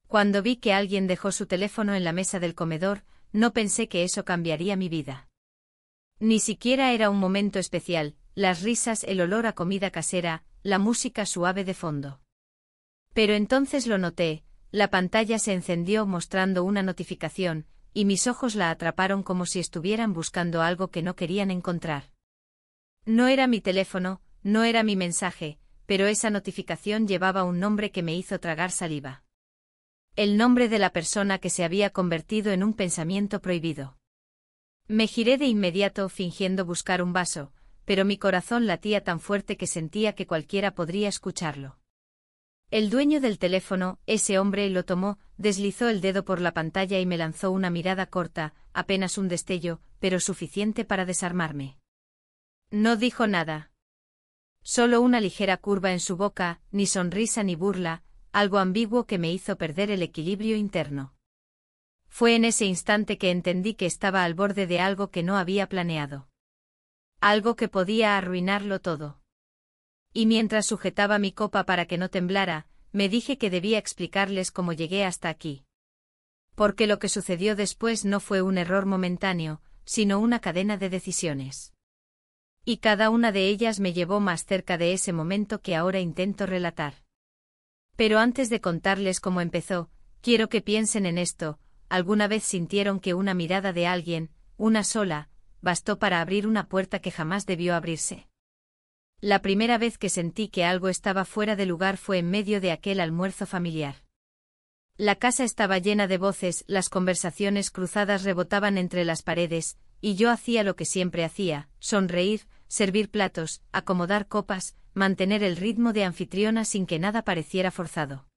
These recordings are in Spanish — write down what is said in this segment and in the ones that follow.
Cuando vi que alguien dejó su teléfono en la mesa del comedor, no pensé que eso cambiaría mi vida. Ni siquiera era un momento especial, las risas, el olor a comida casera, la música suave de fondo. Pero entonces lo noté, la pantalla se encendió mostrando una notificación, y mis ojos la atraparon como si estuvieran buscando algo que no querían encontrar. No era mi teléfono, no era mi mensaje, pero esa notificación llevaba un nombre que me hizo tragar saliva. El nombre de la persona que se había convertido en un pensamiento prohibido. Me giré de inmediato fingiendo buscar un vaso, pero mi corazón latía tan fuerte que sentía que cualquiera podría escucharlo. El dueño del teléfono, ese hombre, lo tomó, deslizó el dedo por la pantalla y me lanzó una mirada corta, apenas un destello, pero suficiente para desarmarme. No dijo nada. Solo una ligera curva en su boca, ni sonrisa ni burla, algo ambiguo que me hizo perder el equilibrio interno. Fue en ese instante que entendí que estaba al borde de algo que no había planeado. Algo que podía arruinarlo todo. Y mientras sujetaba mi copa para que no temblara, me dije que debía explicarles cómo llegué hasta aquí. Porque lo que sucedió después no fue un error momentáneo, sino una cadena de decisiones. Y cada una de ellas me llevó más cerca de ese momento que ahora intento relatar. Pero antes de contarles cómo empezó, quiero que piensen en esto: ¿alguna vez sintieron que una mirada de alguien, una sola, bastó para abrir una puerta que jamás debió abrirse? La primera vez que sentí que algo estaba fuera de lugar fue en medio de aquel almuerzo familiar. La casa estaba llena de voces, las conversaciones cruzadas rebotaban entre las paredes, y yo hacía lo que siempre hacía: sonreír, servir platos, acomodar copas, mantener el ritmo de anfitriona sin que nada pareciera forzado.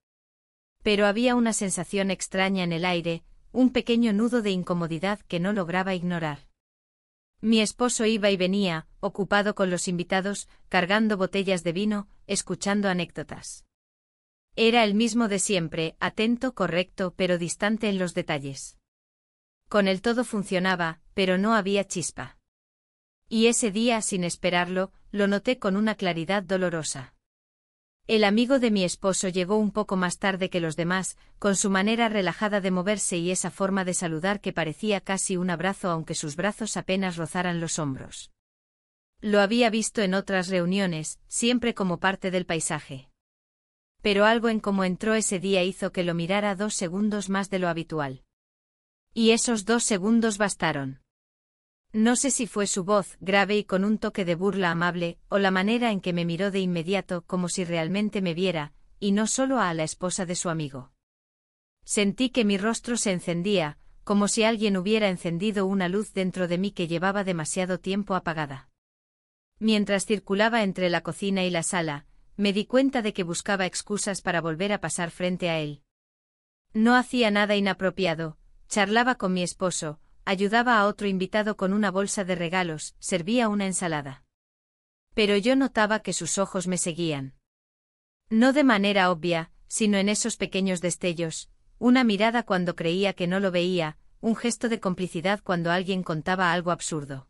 Pero había una sensación extraña en el aire, un pequeño nudo de incomodidad que no lograba ignorar. Mi esposo iba y venía, ocupado con los invitados, cargando botellas de vino, escuchando anécdotas. Era el mismo de siempre, atento, correcto, pero distante en los detalles. Con él todo funcionaba, pero no había chispa. Y ese día, sin esperarlo, lo noté con una claridad dolorosa. El amigo de mi esposo llegó un poco más tarde que los demás, con su manera relajada de moverse y esa forma de saludar que parecía casi un abrazo aunque sus brazos apenas rozaran los hombros. Lo había visto en otras reuniones, siempre como parte del paisaje. Pero algo en cómo entró ese día hizo que lo mirara 2 segundos más de lo habitual. Y esos 2 segundos bastaron. No sé si fue su voz, grave y con un toque de burla amable, o la manera en que me miró de inmediato como si realmente me viera, y no solo a la esposa de su amigo. Sentí que mi rostro se encendía, como si alguien hubiera encendido una luz dentro de mí que llevaba demasiado tiempo apagada. Mientras circulaba entre la cocina y la sala, me di cuenta de que buscaba excusas para volver a pasar frente a él. No hacía nada inapropiado, charlaba con mi esposo, ayudaba a otro invitado con una bolsa de regalos, servía una ensalada. Pero yo notaba que sus ojos me seguían. No de manera obvia, sino en esos pequeños destellos, una mirada cuando creía que no lo veía, un gesto de complicidad cuando alguien contaba algo absurdo.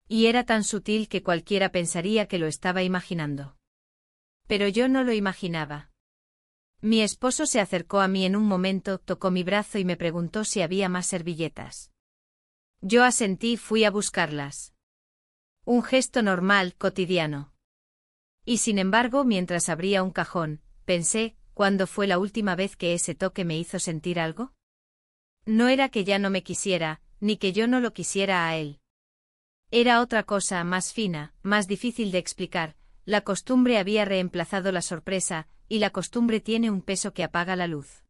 Y era tan sutil que cualquiera pensaría que lo estaba imaginando. Pero yo no lo imaginaba. Mi esposo se acercó a mí en un momento, tocó mi brazo y me preguntó si había más servilletas. Yo asentí y fui a buscarlas. Un gesto normal, cotidiano. Y sin embargo, mientras abría un cajón, pensé: ¿cuándo fue la última vez que ese toque me hizo sentir algo? No era que ya no me quisiera, ni que yo no lo quisiera a él. Era otra cosa, más fina, más difícil de explicar. La costumbre había reemplazado la sorpresa, y la costumbre tiene un peso que apaga la luz.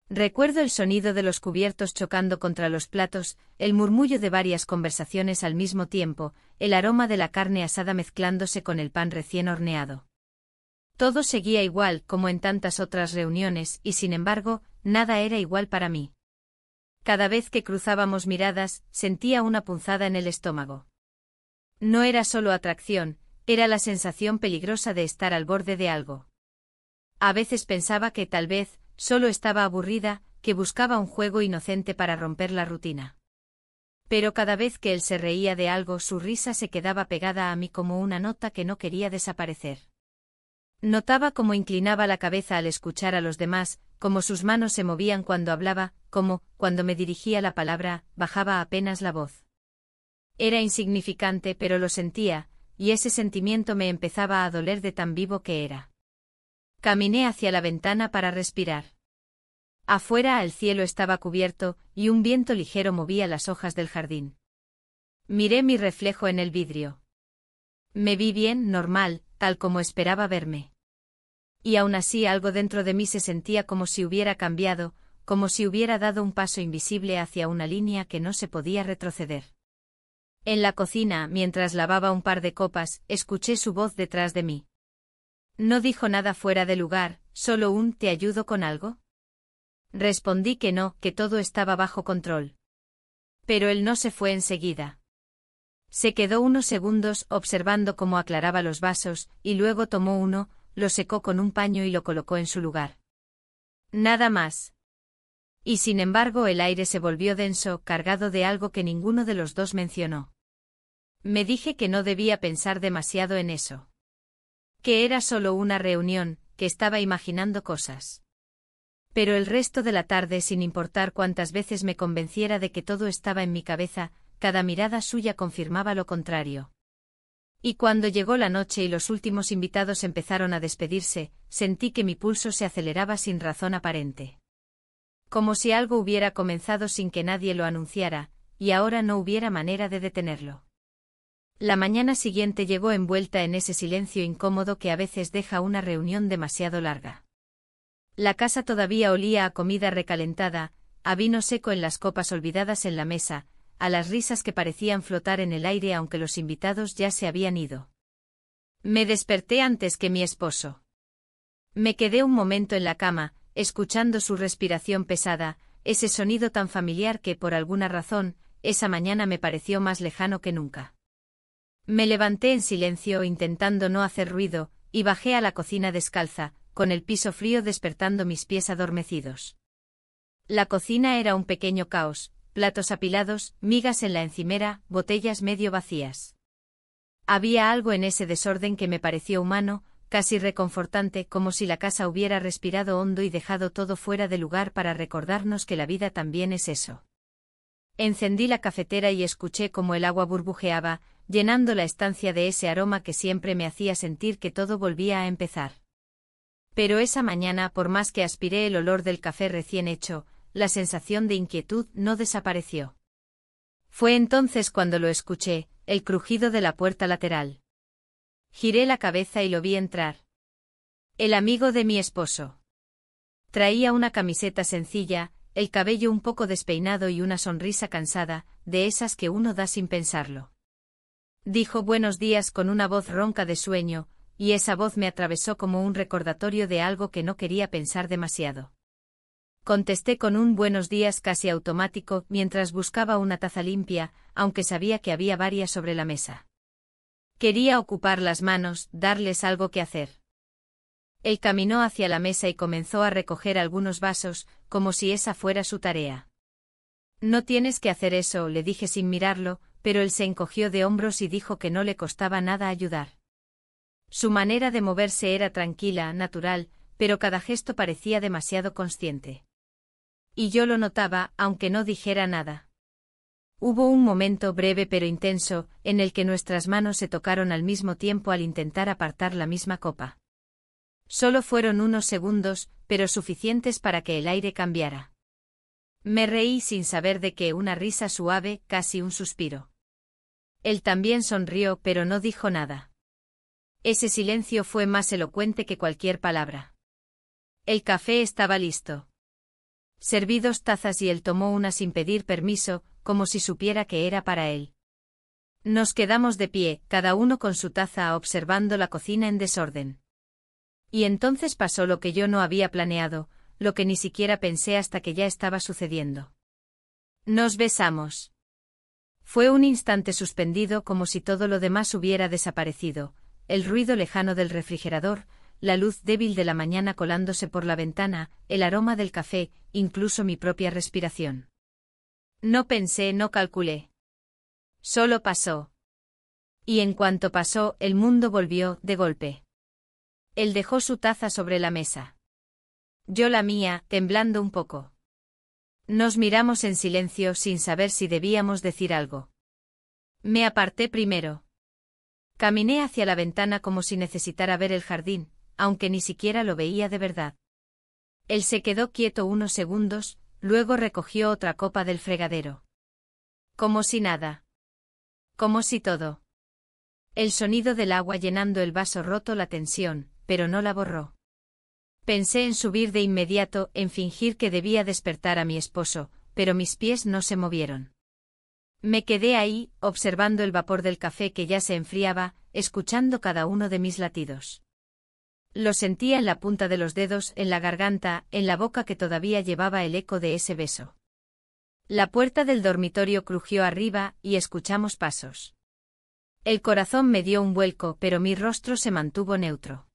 Recuerdo el sonido de los cubiertos chocando contra los platos, el murmullo de varias conversaciones al mismo tiempo, el aroma de la carne asada mezclándose con el pan recién horneado. Todo seguía igual como en tantas otras reuniones y sin embargo, nada era igual para mí. Cada vez que cruzábamos miradas, sentía una punzada en el estómago. No era solo atracción, era la sensación peligrosa de estar al borde de algo. A veces pensaba que tal vez solo estaba aburrida, que buscaba un juego inocente para romper la rutina. Pero cada vez que él se reía de algo, su risa se quedaba pegada a mí como una nota que no quería desaparecer. Notaba cómo inclinaba la cabeza al escuchar a los demás, como sus manos se movían cuando hablaba, como, cuando me dirigía la palabra, bajaba apenas la voz. Era insignificante, pero lo sentía, y ese sentimiento me empezaba a doler de tan vivo que era. Caminé hacia la ventana para respirar. Afuera el cielo estaba cubierto, y un viento ligero movía las hojas del jardín. Miré mi reflejo en el vidrio. Me vi bien, normal, tal como esperaba verme. Y aún así algo dentro de mí se sentía como si hubiera cambiado, como si hubiera dado un paso invisible hacia una línea que no se podía retroceder. En la cocina, mientras lavaba un par de copas, escuché su voz detrás de mí. No dijo nada fuera de lugar, solo un «¿te ayudo con algo?». Respondí que no, que todo estaba bajo control. Pero él no se fue enseguida. Se quedó unos segundos observando cómo aclaraba los vasos, y luego tomó uno, lo secó con un paño y lo colocó en su lugar. Nada más. Y sin embargo el aire se volvió denso, cargado de algo que ninguno de los dos mencionó. Me dije que no debía pensar demasiado en eso. Que era solo una reunión, que estaba imaginando cosas. Pero el resto de la tarde, sin importar cuántas veces me convenciera de que todo estaba en mi cabeza, cada mirada suya confirmaba lo contrario. Y cuando llegó la noche y los últimos invitados empezaron a despedirse, sentí que mi pulso se aceleraba sin razón aparente. Como si algo hubiera comenzado sin que nadie lo anunciara, y ahora no hubiera manera de detenerlo. La mañana siguiente llegó envuelta en ese silencio incómodo que a veces deja una reunión demasiado larga. La casa todavía olía a comida recalentada, a vino seco en las copas olvidadas en la mesa, a las risas que parecían flotar en el aire aunque los invitados ya se habían ido. Me desperté antes que mi esposo. Me quedé un momento en la cama, escuchando su respiración pesada, ese sonido tan familiar que por alguna razón, esa mañana me pareció más lejano que nunca. Me levanté en silencio intentando no hacer ruido, y bajé a la cocina descalza, con el piso frío despertando mis pies adormecidos. La cocina era un pequeño caos, platos apilados, migas en la encimera, botellas medio vacías. Había algo en ese desorden que me pareció humano, casi reconfortante, como si la casa hubiera respirado hondo y dejado todo fuera de lugar para recordarnos que la vida también es eso. Encendí la cafetera y escuché cómo el agua burbujeaba, llenando la estancia de ese aroma que siempre me hacía sentir que todo volvía a empezar. Pero esa mañana, por más que aspiré el olor del café recién hecho, la sensación de inquietud no desapareció. Fue entonces cuando lo escuché, el crujido de la puerta lateral. Giré la cabeza y lo vi entrar. El amigo de mi esposo. Traía una camiseta sencilla, el cabello un poco despeinado y una sonrisa cansada, de esas que uno da sin pensarlo. Dijo buenos días con una voz ronca de sueño, y esa voz me atravesó como un recordatorio de algo que no quería pensar demasiado. Contesté con un buenos días casi automático mientras buscaba una taza limpia, aunque sabía que había varias sobre la mesa. Quería ocupar las manos, darles algo que hacer. Él caminó hacia la mesa y comenzó a recoger algunos vasos, como si esa fuera su tarea. No tienes que hacer eso, le dije sin mirarlo, pero él se encogió de hombros y dijo que no le costaba nada ayudar. Su manera de moverse era tranquila, natural, pero cada gesto parecía demasiado consciente. Y yo lo notaba, aunque no dijera nada. Hubo un momento breve pero intenso, en el que nuestras manos se tocaron al mismo tiempo al intentar apartar la misma copa. Solo fueron unos segundos, pero suficientes para que el aire cambiara. Me reí sin saber de qué, una risa suave, casi un suspiro. Él también sonrió, pero no dijo nada. Ese silencio fue más elocuente que cualquier palabra. El café estaba listo. Serví 2 tazas y él tomó una sin pedir permiso, como si supiera que era para él. Nos quedamos de pie, cada uno con su taza, observando la cocina en desorden. Y entonces pasó lo que yo no había planeado, lo que ni siquiera pensé hasta que ya estaba sucediendo. Nos besamos. Fue un instante suspendido, como si todo lo demás hubiera desaparecido, el ruido lejano del refrigerador, la luz débil de la mañana colándose por la ventana, el aroma del café, incluso mi propia respiración. No pensé, no calculé. Solo pasó. Y en cuanto pasó, el mundo volvió, de golpe. Él dejó su taza sobre la mesa. Yo la mía, temblando un poco. Nos miramos en silencio sin saber si debíamos decir algo. Me aparté primero. Caminé hacia la ventana como si necesitara ver el jardín, aunque ni siquiera lo veía de verdad. Él se quedó quieto unos segundos, luego recogió otra copa del fregadero. Como si nada. Como si todo. El sonido del agua llenando el vaso roto la tensión, pero no la borró. Pensé en subir de inmediato, en fingir que debía despertar a mi esposo, pero mis pies no se movieron. Me quedé ahí, observando el vapor del café que ya se enfriaba, escuchando cada uno de mis latidos. Lo sentía en la punta de los dedos, en la garganta, en la boca que todavía llevaba el eco de ese beso. La puerta del dormitorio crujió arriba, y escuchamos pasos. El corazón me dio un vuelco, pero mi rostro se mantuvo neutro.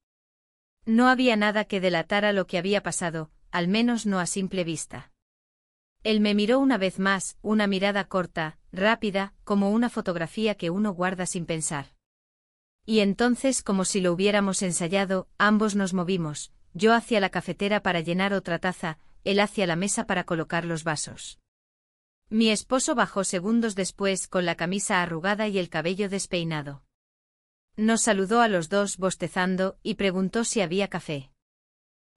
No había nada que delatara lo que había pasado, al menos no a simple vista. Él me miró una vez más, una mirada corta, rápida, como una fotografía que uno guarda sin pensar. Y entonces, como si lo hubiéramos ensayado, ambos nos movimos, yo hacia la cafetera para llenar otra taza, él hacia la mesa para colocar los vasos. Mi esposo bajó segundos después con la camisa arrugada y el cabello despeinado. Nos saludó a los dos bostezando y preguntó si había café.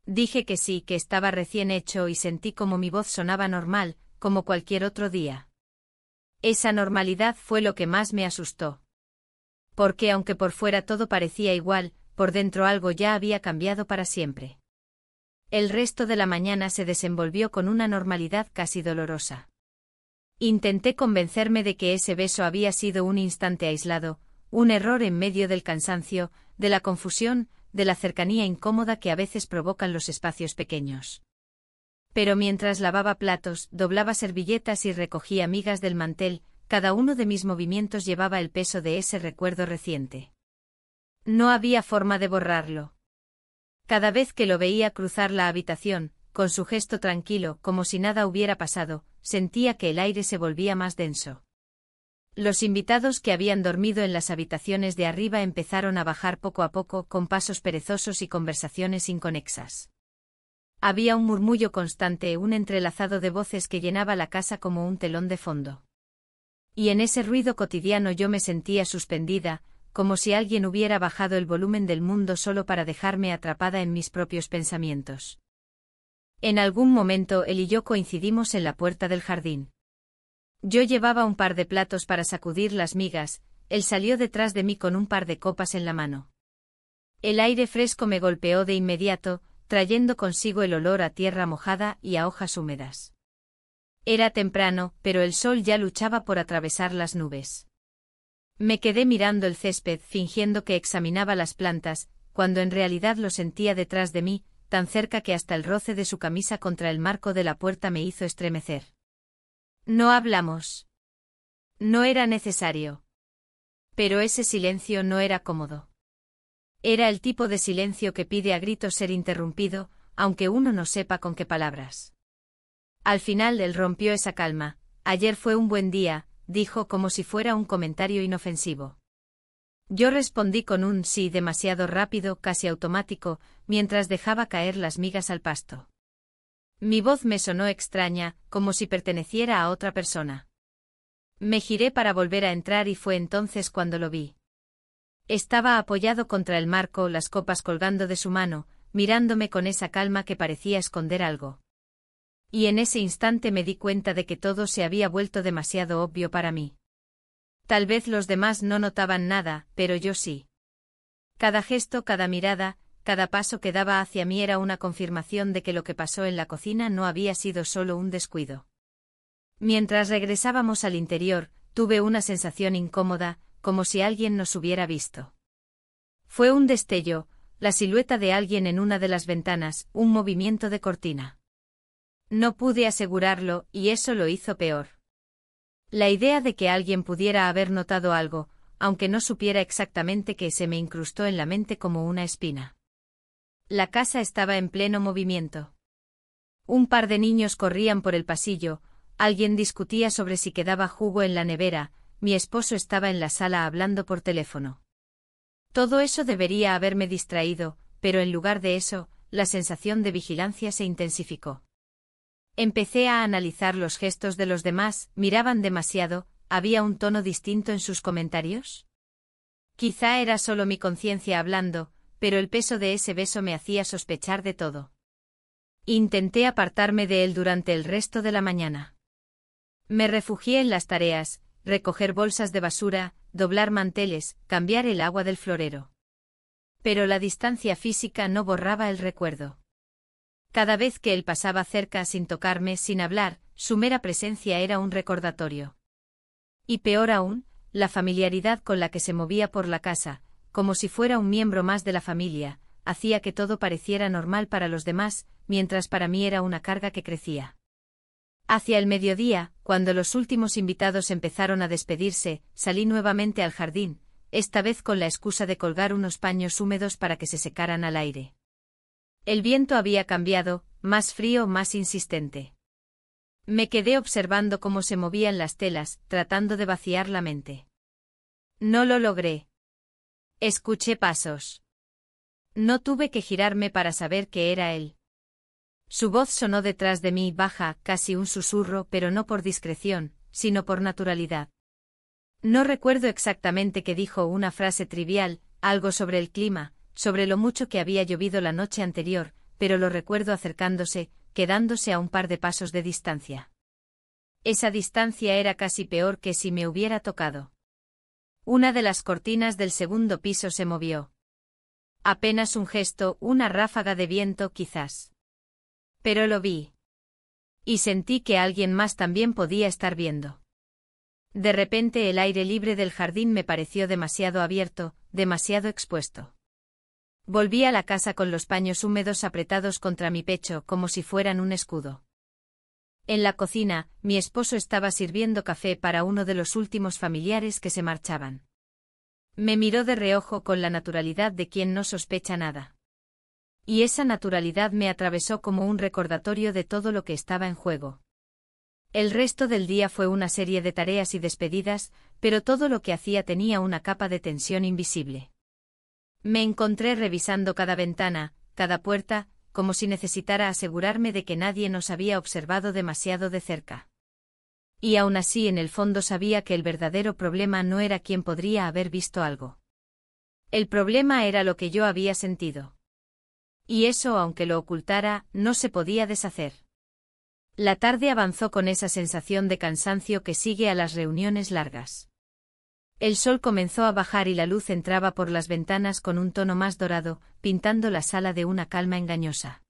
Dije que sí, que estaba recién hecho y sentí como mi voz sonaba normal, como cualquier otro día. Esa normalidad fue lo que más me asustó. Porque aunque por fuera todo parecía igual, por dentro algo ya había cambiado para siempre. El resto de la mañana se desenvolvió con una normalidad casi dolorosa. Intenté convencerme de que ese beso había sido un instante aislado, un error en medio del cansancio, de la confusión, de la cercanía incómoda que a veces provocan los espacios pequeños. Pero mientras lavaba platos, doblaba servilletas y recogía migas del mantel, cada uno de mis movimientos llevaba el peso de ese recuerdo reciente. No había forma de borrarlo. Cada vez que lo veía cruzar la habitación, con su gesto tranquilo, como si nada hubiera pasado, sentía que el aire se volvía más denso. Los invitados que habían dormido en las habitaciones de arriba empezaron a bajar poco a poco con pasos perezosos y conversaciones inconexas. Había un murmullo constante, un entrelazado de voces que llenaba la casa como un telón de fondo. Y en ese ruido cotidiano yo me sentía suspendida, como si alguien hubiera bajado el volumen del mundo solo para dejarme atrapada en mis propios pensamientos. En algún momento él y yo coincidimos en la puerta del jardín. Yo llevaba un par de platos para sacudir las migas, él salió detrás de mí con un par de copas en la mano. El aire fresco me golpeó de inmediato, trayendo consigo el olor a tierra mojada y a hojas húmedas. Era temprano, pero el sol ya luchaba por atravesar las nubes. Me quedé mirando el césped fingiendo que examinaba las plantas, cuando en realidad lo sentía detrás de mí, tan cerca que hasta el roce de su camisa contra el marco de la puerta me hizo estremecer. No hablamos. No era necesario. Pero ese silencio no era cómodo. Era el tipo de silencio que pide a gritos ser interrumpido, aunque uno no sepa con qué palabras. Al final él rompió esa calma. Ayer fue un buen día, dijo como si fuera un comentario inofensivo. Yo respondí con un sí demasiado rápido, casi automático, mientras dejaba caer las migas al pasto. Mi voz me sonó extraña, como si perteneciera a otra persona. Me giré para volver a entrar y fue entonces cuando lo vi. Estaba apoyado contra el marco, las copas colgando de su mano, mirándome con esa calma que parecía esconder algo. Y en ese instante me di cuenta de que todo se había vuelto demasiado obvio para mí. Tal vez los demás no notaban nada, pero yo sí. Cada gesto, cada mirada, cada paso que daba hacia mí era una confirmación de que lo que pasó en la cocina no había sido solo un descuido. Mientras regresábamos al interior, tuve una sensación incómoda, como si alguien nos hubiera visto. Fue un destello, la silueta de alguien en una de las ventanas, un movimiento de cortina. No pude asegurarlo, y eso lo hizo peor. La idea de que alguien pudiera haber notado algo, aunque no supiera exactamente qué, se me incrustó en la mente como una espina. La casa estaba en pleno movimiento. Un par de niños corrían por el pasillo, alguien discutía sobre si quedaba jugo en la nevera, mi esposo estaba en la sala hablando por teléfono. Todo eso debería haberme distraído, pero en lugar de eso, la sensación de vigilancia se intensificó. Empecé a analizar los gestos de los demás, miraban demasiado, ¿había un tono distinto en sus comentarios? Quizá era solo mi conciencia hablando, pero el peso de ese beso me hacía sospechar de todo. Intenté apartarme de él durante el resto de la mañana. Me refugié en las tareas, recoger bolsas de basura, doblar manteles, cambiar el agua del florero. Pero la distancia física no borraba el recuerdo. Cada vez que él pasaba cerca sin tocarme, sin hablar, su mera presencia era un recordatorio. Y peor aún, la familiaridad con la que se movía por la casa, como si fuera un miembro más de la familia, hacía que todo pareciera normal para los demás, mientras para mí era una carga que crecía. Hacia el mediodía, cuando los últimos invitados empezaron a despedirse, salí nuevamente al jardín, esta vez con la excusa de colgar unos paños húmedos para que se secaran al aire. El viento había cambiado, más frío, más insistente. Me quedé observando cómo se movían las telas, tratando de vaciar la mente. No lo logré. Escuché pasos. No tuve que girarme para saber que era él. Su voz sonó detrás de mí, baja, casi un susurro, pero no por discreción, sino por naturalidad. No recuerdo exactamente qué dijo, una frase trivial, algo sobre el clima, sobre lo mucho que había llovido la noche anterior, pero lo recuerdo acercándose, quedándose a un par de pasos de distancia. Esa distancia era casi peor que si me hubiera tocado. Una de las cortinas del segundo piso se movió. Apenas un gesto, una ráfaga de viento quizás. Pero lo vi. Y sentí que alguien más también podía estar viendo. De repente el aire libre del jardín me pareció demasiado abierto, demasiado expuesto. Volví a la casa con los paños húmedos apretados contra mi pecho como si fueran un escudo. En la cocina, mi esposo estaba sirviendo café para uno de los últimos familiares que se marchaban. Me miró de reojo con la naturalidad de quien no sospecha nada. Y esa naturalidad me atravesó como un recordatorio de todo lo que estaba en juego. El resto del día fue una serie de tareas y despedidas, pero todo lo que hacía tenía una capa de tensión invisible. Me encontré revisando cada ventana, cada puerta, como si necesitara asegurarme de que nadie nos había observado demasiado de cerca. Y aún así en el fondo sabía que el verdadero problema no era quién podría haber visto algo. El problema era lo que yo había sentido. Y eso, aunque lo ocultara, no se podía deshacer. La tarde avanzó con esa sensación de cansancio que sigue a las reuniones largas. El sol comenzó a bajar y la luz entraba por las ventanas con un tono más dorado, pintando la sala de una calma engañosa.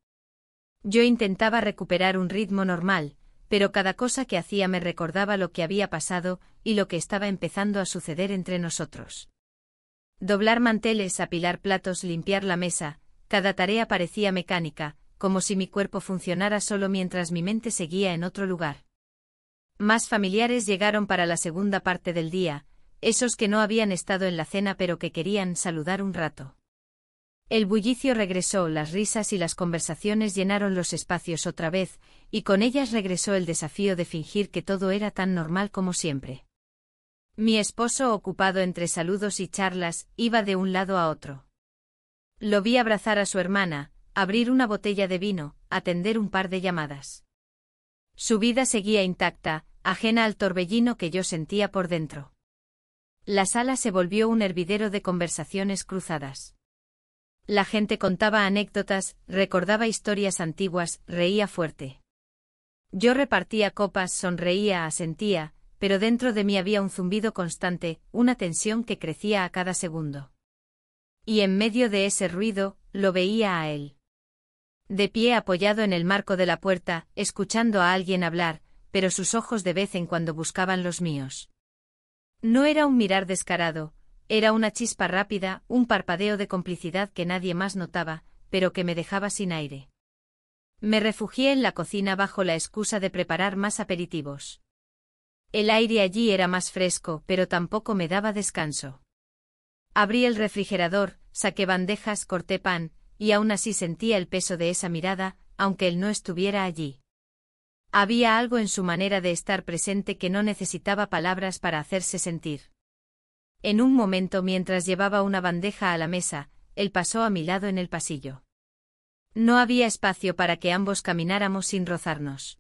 Yo intentaba recuperar un ritmo normal, pero cada cosa que hacía me recordaba lo que había pasado y lo que estaba empezando a suceder entre nosotros. Doblar manteles, apilar platos, limpiar la mesa, cada tarea parecía mecánica, como si mi cuerpo funcionara solo mientras mi mente seguía en otro lugar. Más familiares llegaron para la segunda parte del día, esos que no habían estado en la cena pero que querían saludar un rato. El bullicio regresó, las risas y las conversaciones llenaron los espacios otra vez, y con ellas regresó el desafío de fingir que todo era tan normal como siempre. Mi esposo, ocupado entre saludos y charlas, iba de un lado a otro. Lo vi abrazar a su hermana, abrir una botella de vino, atender un par de llamadas. Su vida seguía intacta, ajena al torbellino que yo sentía por dentro. La sala se volvió un hervidero de conversaciones cruzadas. La gente contaba anécdotas, recordaba historias antiguas, reía fuerte. Yo repartía copas, sonreía, asentía, pero dentro de mí había un zumbido constante, una tensión que crecía a cada segundo. Y en medio de ese ruido, lo veía a él. De pie apoyado en el marco de la puerta, escuchando a alguien hablar, pero sus ojos de vez en cuando buscaban los míos. No era un mirar descarado, era una chispa rápida, un parpadeo de complicidad que nadie más notaba, pero que me dejaba sin aire. Me refugié en la cocina bajo la excusa de preparar más aperitivos. El aire allí era más fresco, pero tampoco me daba descanso. Abrí el refrigerador, saqué bandejas, corté pan, y aún así sentía el peso de esa mirada, aunque él no estuviera allí. Había algo en su manera de estar presente que no necesitaba palabras para hacerse sentir. En un momento, mientras llevaba una bandeja a la mesa, él pasó a mi lado en el pasillo. No había espacio para que ambos camináramos sin rozarnos.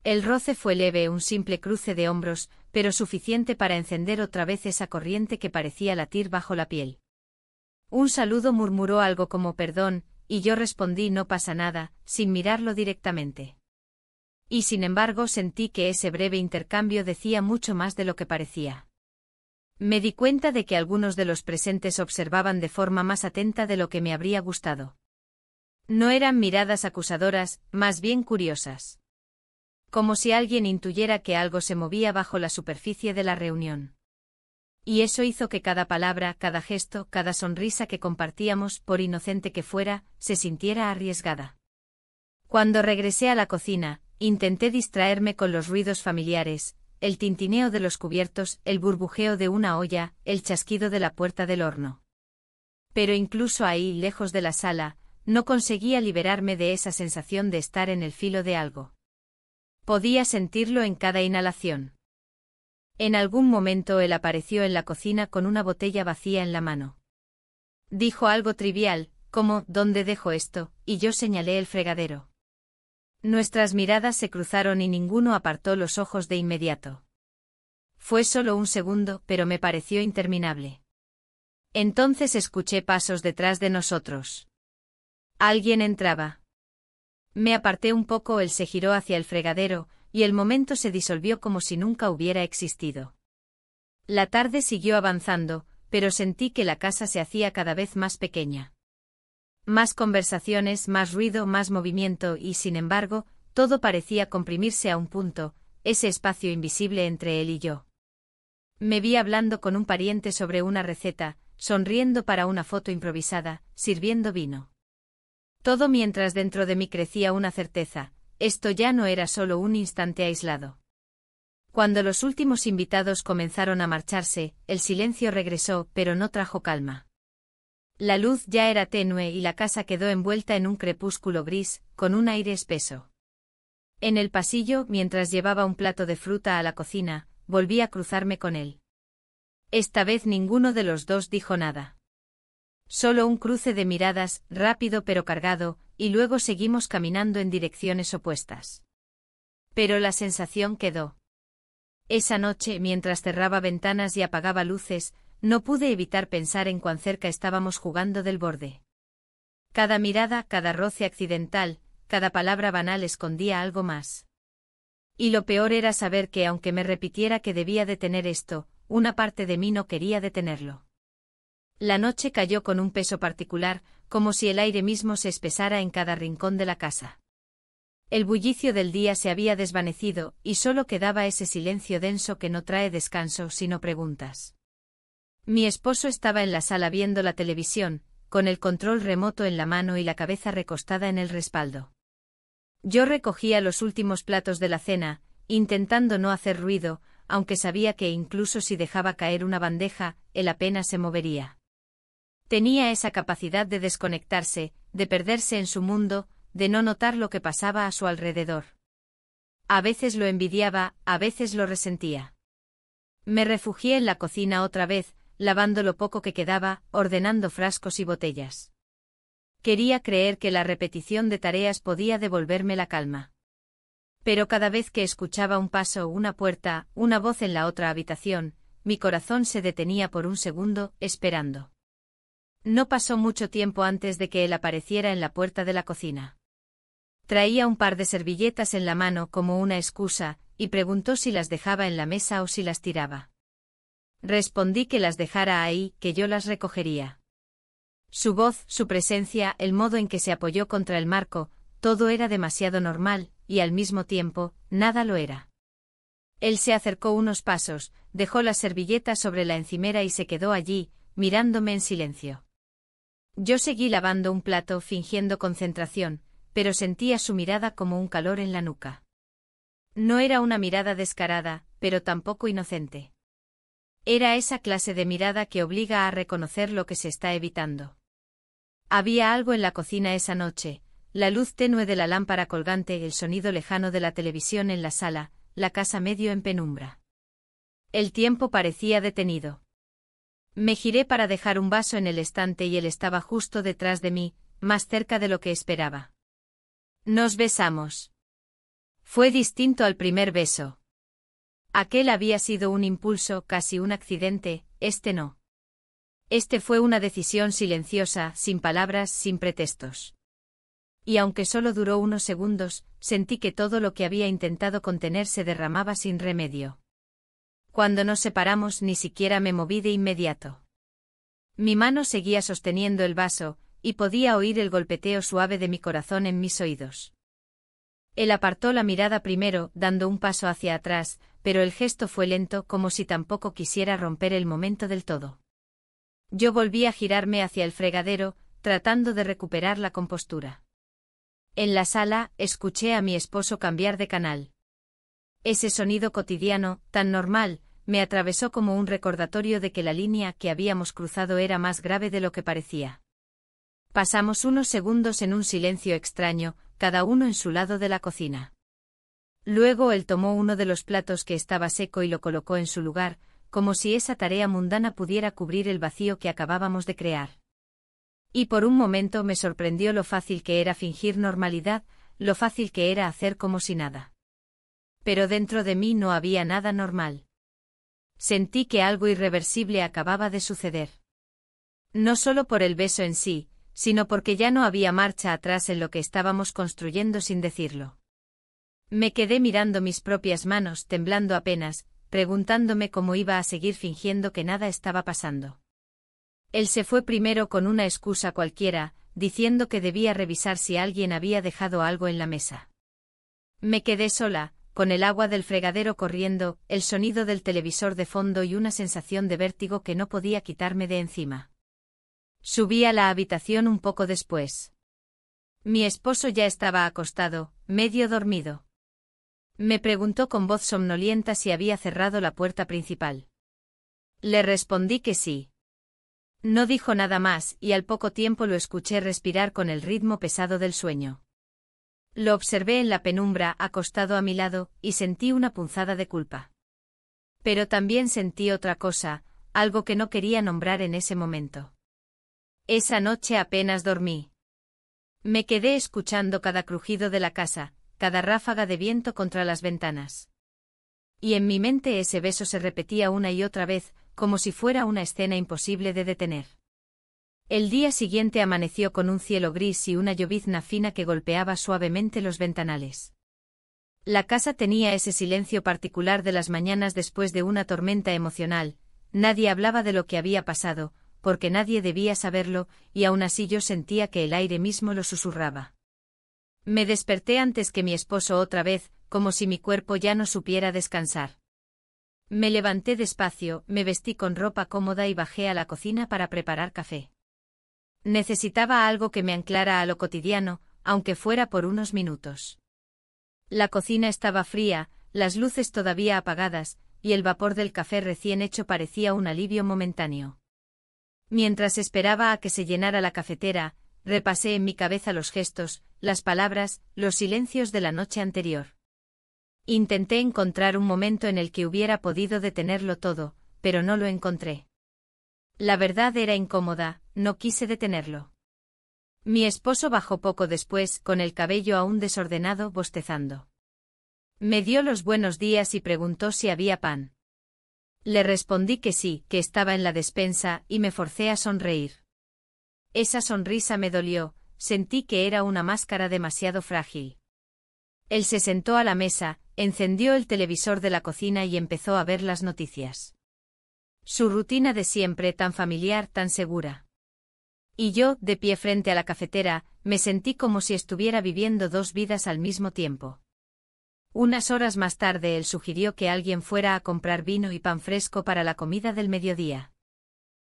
El roce fue leve, un simple cruce de hombros, pero suficiente para encender otra vez esa corriente que parecía latir bajo la piel. Un saludo, murmuró algo como perdón, y yo respondí no pasa nada, sin mirarlo directamente. Y sin embargo sentí que ese breve intercambio decía mucho más de lo que parecía. Me di cuenta de que algunos de los presentes observaban de forma más atenta de lo que me habría gustado. No eran miradas acusadoras, más bien curiosas. Como si alguien intuyera que algo se movía bajo la superficie de la reunión. Y eso hizo que cada palabra, cada gesto, cada sonrisa que compartíamos, por inocente que fuera, se sintiera arriesgada. Cuando regresé a la cocina, intenté distraerme con los ruidos familiares, el tintineo de los cubiertos, el burbujeo de una olla, el chasquido de la puerta del horno. Pero incluso ahí, lejos de la sala, no conseguía liberarme de esa sensación de estar en el filo de algo. Podía sentirlo en cada inhalación. En algún momento él apareció en la cocina con una botella vacía en la mano. Dijo algo trivial, como «¿Dónde dejo esto?», y yo señalé el fregadero. Nuestras miradas se cruzaron y ninguno apartó los ojos de inmediato. Fue solo un segundo, pero me pareció interminable. Entonces escuché pasos detrás de nosotros. Alguien entraba. Me aparté un poco, él se giró hacia el fregadero, y el momento se disolvió como si nunca hubiera existido. La tarde siguió avanzando, pero sentí que la casa se hacía cada vez más pequeña. Más conversaciones, más ruido, más movimiento y, sin embargo, todo parecía comprimirse a un punto, ese espacio invisible entre él y yo. Me vi hablando con un pariente sobre una receta, sonriendo para una foto improvisada, sirviendo vino. Todo mientras dentro de mí crecía una certeza, esto ya no era solo un instante aislado. Cuando los últimos invitados comenzaron a marcharse, el silencio regresó, pero no trajo calma. La luz ya era tenue y la casa quedó envuelta en un crepúsculo gris, con un aire espeso. En el pasillo, mientras llevaba un plato de fruta a la cocina, volví a cruzarme con él. Esta vez ninguno de los dos dijo nada. Solo un cruce de miradas, rápido pero cargado, y luego seguimos caminando en direcciones opuestas. Pero la sensación quedó. Esa noche, mientras cerraba ventanas y apagaba luces, no pude evitar pensar en cuán cerca estábamos jugando del borde. Cada mirada, cada roce accidental, cada palabra banal escondía algo más. Y lo peor era saber que aunque me repitiera que debía detener esto, una parte de mí no quería detenerlo. La noche cayó con un peso particular, como si el aire mismo se espesara en cada rincón de la casa. El bullicio del día se había desvanecido, y solo quedaba ese silencio denso que no trae descanso sino preguntas. Mi esposo estaba en la sala viendo la televisión, con el control remoto en la mano y la cabeza recostada en el respaldo. Yo recogía los últimos platos de la cena, intentando no hacer ruido, aunque sabía que incluso si dejaba caer una bandeja, él apenas se movería. Tenía esa capacidad de desconectarse, de perderse en su mundo, de no notar lo que pasaba a su alrededor. A veces lo envidiaba, a veces lo resentía. Me refugié en la cocina otra vez, lavando lo poco que quedaba, ordenando frascos y botellas. Quería creer que la repetición de tareas podía devolverme la calma. Pero cada vez que escuchaba un paso, una puerta, una voz en la otra habitación, mi corazón se detenía por un segundo, esperando. No pasó mucho tiempo antes de que él apareciera en la puerta de la cocina. Traía un par de servilletas en la mano como una excusa, y preguntó si las dejaba en la mesa o si las tiraba. Respondí que las dejara ahí, que yo las recogería. Su voz, su presencia, el modo en que se apoyó contra el marco, todo era demasiado normal, y al mismo tiempo, nada lo era. Él se acercó unos pasos, dejó las servilletas sobre la encimera y se quedó allí, mirándome en silencio. Yo seguí lavando un plato fingiendo concentración, pero sentía su mirada como un calor en la nuca. No era una mirada descarada, pero tampoco inocente. Era esa clase de mirada que obliga a reconocer lo que se está evitando. Había algo en la cocina esa noche, la luz tenue de la lámpara colgante, el sonido lejano de la televisión en la sala, la casa medio en penumbra. El tiempo parecía detenido. Me giré para dejar un vaso en el estante y él estaba justo detrás de mí, más cerca de lo que esperaba. Nos besamos. Fue distinto al primer beso. Aquel había sido un impulso, casi un accidente, este no. Este fue una decisión silenciosa, sin palabras, sin pretextos. Y aunque solo duró unos segundos, sentí que todo lo que había intentado contener se derramaba sin remedio. Cuando nos separamos ni siquiera me moví de inmediato. Mi mano seguía sosteniendo el vaso, y podía oír el golpeteo suave de mi corazón en mis oídos. Él apartó la mirada primero, dando un paso hacia atrás, pero el gesto fue lento, como si tampoco quisiera romper el momento del todo. Yo volví a girarme hacia el fregadero, tratando de recuperar la compostura. En la sala, escuché a mi esposo cambiar de canal. Ese sonido cotidiano, tan normal, me atravesó como un recordatorio de que la línea que habíamos cruzado era más grave de lo que parecía. Pasamos unos segundos en un silencio extraño, cada uno en su lado de la cocina. Luego él tomó uno de los platos que estaba seco y lo colocó en su lugar, como si esa tarea mundana pudiera cubrir el vacío que acabábamos de crear. Y por un momento me sorprendió lo fácil que era fingir normalidad, lo fácil que era hacer como si nada. Pero dentro de mí no había nada normal. Sentí que algo irreversible acababa de suceder. No solo por el beso en sí, sino porque ya no había marcha atrás en lo que estábamos construyendo sin decirlo. Me quedé mirando mis propias manos, temblando apenas, preguntándome cómo iba a seguir fingiendo que nada estaba pasando. Él se fue primero con una excusa cualquiera, diciendo que debía revisar si alguien había dejado algo en la mesa. Me quedé sola, con el agua del fregadero corriendo, el sonido del televisor de fondo y una sensación de vértigo que no podía quitarme de encima. Subí a la habitación un poco después. Mi esposo ya estaba acostado, medio dormido. Me preguntó con voz somnolienta si había cerrado la puerta principal. Le respondí que sí. No dijo nada más y al poco tiempo lo escuché respirar con el ritmo pesado del sueño. Lo observé en la penumbra, acostado a mi lado, y sentí una punzada de culpa. Pero también sentí otra cosa, algo que no quería nombrar en ese momento. Esa noche apenas dormí. Me quedé escuchando cada crujido de la casa, cada ráfaga de viento contra las ventanas. Y en mi mente ese beso se repetía una y otra vez, como si fuera una escena imposible de detener. El día siguiente amaneció con un cielo gris y una llovizna fina que golpeaba suavemente los ventanales. La casa tenía ese silencio particular de las mañanas después de una tormenta emocional, nadie hablaba de lo que había pasado, porque nadie debía saberlo, y aún así yo sentía que el aire mismo lo susurraba. Me desperté antes que mi esposo otra vez, como si mi cuerpo ya no supiera descansar. Me levanté despacio, me vestí con ropa cómoda y bajé a la cocina para preparar café. Necesitaba algo que me anclara a lo cotidiano, aunque fuera por unos minutos. La cocina estaba fría, las luces todavía apagadas, y el vapor del café recién hecho parecía un alivio momentáneo. Mientras esperaba a que se llenara la cafetera, repasé en mi cabeza los gestos, las palabras, los silencios de la noche anterior. Intenté encontrar un momento en el que hubiera podido detenerlo todo, pero no lo encontré. La verdad era incómoda, no quise detenerlo. Mi esposo bajó poco después, con el cabello aún desordenado, bostezando. Me dio los buenos días y preguntó si había pan. Le respondí que sí, que estaba en la despensa, y me forcé a sonreír. Esa sonrisa me dolió, sentí que era una máscara demasiado frágil. Él se sentó a la mesa, encendió el televisor de la cocina y empezó a ver las noticias. Su rutina de siempre, tan familiar, tan segura. Y yo, de pie frente a la cafetera, me sentí como si estuviera viviendo dos vidas al mismo tiempo. Unas horas más tarde él sugirió que alguien fuera a comprar vino y pan fresco para la comida del mediodía.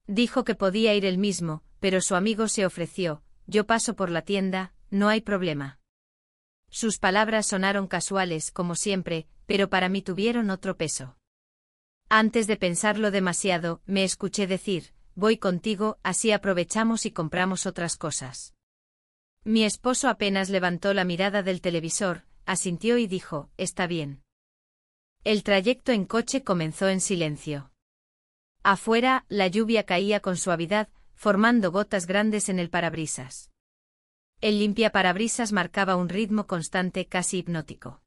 Dijo que podía ir él mismo, pero su amigo se ofreció: yo paso por la tienda, no hay problema. Sus palabras sonaron casuales, como siempre, pero para mí tuvieron otro peso. Antes de pensarlo demasiado, me escuché decir: voy contigo, así aprovechamos y compramos otras cosas. Mi esposo apenas levantó la mirada del televisor, asintió y dijo: está bien. El trayecto en coche comenzó en silencio. Afuera, la lluvia caía con suavidad, formando gotas grandes en el parabrisas. El limpiaparabrisas marcaba un ritmo constante, casi hipnótico.